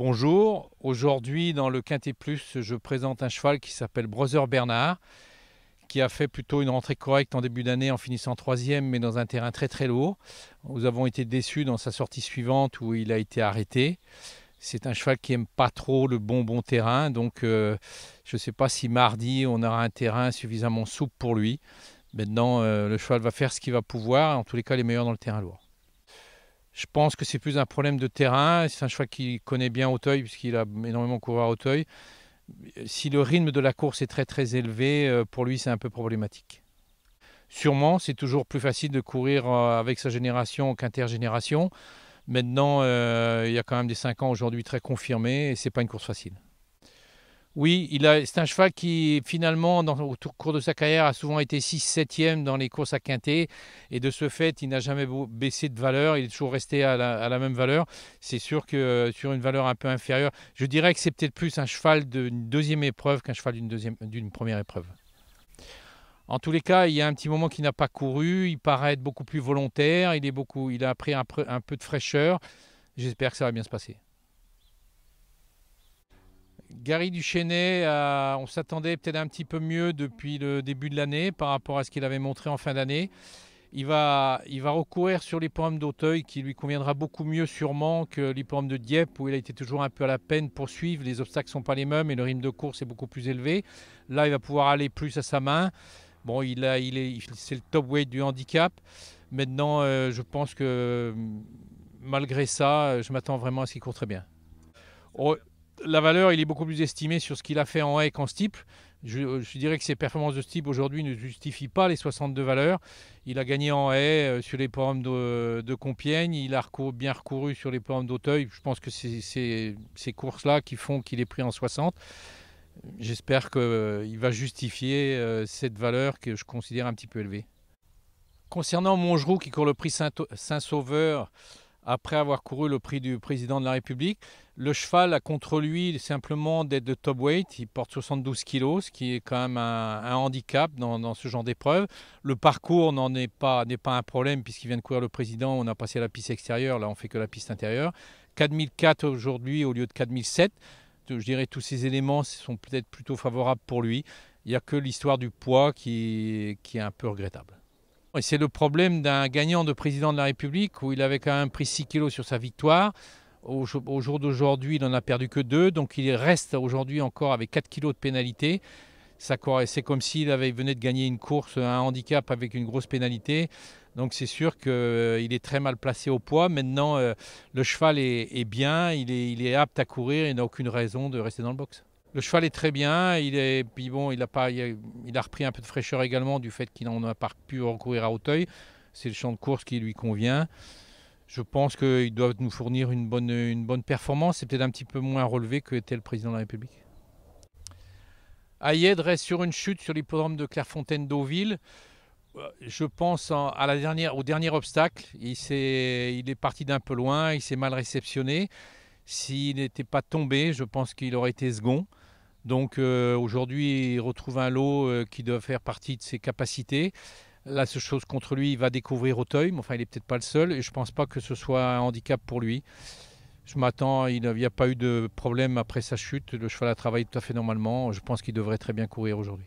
Bonjour, aujourd'hui dans le Quintet Plus, je présente un cheval qui s'appelle Brother Bernard, qui a fait plutôt une rentrée correcte en début d'année en finissant troisième, mais dans un terrain très lourd. Nous avons été déçus dans sa sortie suivante où il a été arrêté. C'est un cheval qui n'aime pas trop le bon terrain, donc je ne sais pas si mardi on aura un terrain suffisamment souple pour lui. Maintenant, le cheval va faire ce qu'il va pouvoir, en tous les cas, il est meilleur dans le terrain lourd. Je pense que c'est plus un problème de terrain. C'est un cheval qui connaît bien Auteuil, puisqu'il a énormément couru à Auteuil. Si le rythme de la course est très élevé, pour lui, c'est un peu problématique. Sûrement, c'est toujours plus facile de courir avec sa génération qu'intergénération. Maintenant, il y a quand même des 5 ans aujourd'hui très confirmés et ce n'est pas une course facile. Oui, c'est un cheval qui, finalement, au cours de sa carrière, a souvent été 6-7e dans les courses à quintet. Et de ce fait, il n'a jamais baissé de valeur. Il est toujours resté à la même valeur. C'est sûr que sur une valeur un peu inférieure, je dirais que c'est peut-être plus un cheval d'une deuxième épreuve qu'un cheval d'une première épreuve. En tous les cas, il y a un petit moment qu'il n'a pas couru. Il paraît être beaucoup plus volontaire. Il a pris un peu de fraîcheur. J'espère que ça va bien se passer. Gary Duchesnay, on s'attendait peut-être un petit peu mieux depuis le début de l'année par rapport à ce qu'il avait montré en fin d'année. Il va recourir sur l'hippodrome d'Auteuil qui lui conviendra beaucoup mieux sûrement que l'hippodrome de Dieppe où il a été toujours un peu à la peine pour suivre. Les obstacles ne sont pas les mêmes et le rythme de course est beaucoup plus élevé. Là, il va pouvoir aller plus à sa main. Bon, c'est le top weight du handicap. Maintenant, je pense que malgré ça, je m'attends vraiment à ce qu'il court très bien. La valeur, il est beaucoup plus estimé sur ce qu'il a fait en haie qu'en steeple. Je dirais que ses performances de steeple aujourd'hui ne justifient pas les 62 valeurs. Il a gagné en haie sur les pommes de Compiègne. Il a bien recouru sur les pommes d'Auteuil. Je pense que c'est ces courses-là qui font qu'il est pris en 60. J'espère qu'il va justifier cette valeur que je considère un petit peu élevée. Concernant Mongeroux qui court le prix Saint-Sauveur, après avoir couru le prix du président de la République, le cheval a contre lui simplement d'être de top weight. Il porte 72 kg, ce qui est quand même un handicap dans ce genre d'épreuve. Le parcours n'est pas un problème puisqu'il vient de courir le président. On a passé à la piste extérieure, là on fait que la piste intérieure. 4004 aujourd'hui au lieu de 4007. Je dirais que tous ces éléments sont peut-être plutôt favorables pour lui. Il n'y a que l'histoire du poids qui est un peu regrettable. Et c'est le problème d'un gagnant de président de la République où il avait quand même pris 6 kilos sur sa victoire. Au jour d'aujourd'hui, il n'en a perdu que 2. Donc il reste aujourd'hui encore avec 4 kilos de pénalité. C'est comme s'il venait de gagner une course, un handicap avec une grosse pénalité. Donc c'est sûr qu'il est très mal placé au poids. Maintenant, le cheval est bien, il est apte à courir et n'a aucune raison de rester dans le box. Le cheval est très bien, il a repris un peu de fraîcheur également du fait qu'il n'en a pas pu recourir à Auteuil. C'est le champ de course qui lui convient. Je pense qu'il doit nous fournir une bonne performance. C'est peut-être un petit peu moins relevé que était le président de la République. Ayed reste sur une chute sur l'hippodrome de Clairefontaine-Deauville. Je pense au dernier obstacle. Il est parti d'un peu loin, il s'est mal réceptionné. S'il n'était pas tombé, je pense qu'il aurait été second. Donc aujourd'hui, il retrouve un lot qui doit faire partie de ses capacités. La seule chose contre lui, il va découvrir Auteuil, mais enfin, il n'est peut-être pas le seul. Et je ne pense pas que ce soit un handicap pour lui. Je m'attends, il n'y a pas eu de problème après sa chute. Le cheval a travaillé tout à fait normalement. Je pense qu'il devrait très bien courir aujourd'hui.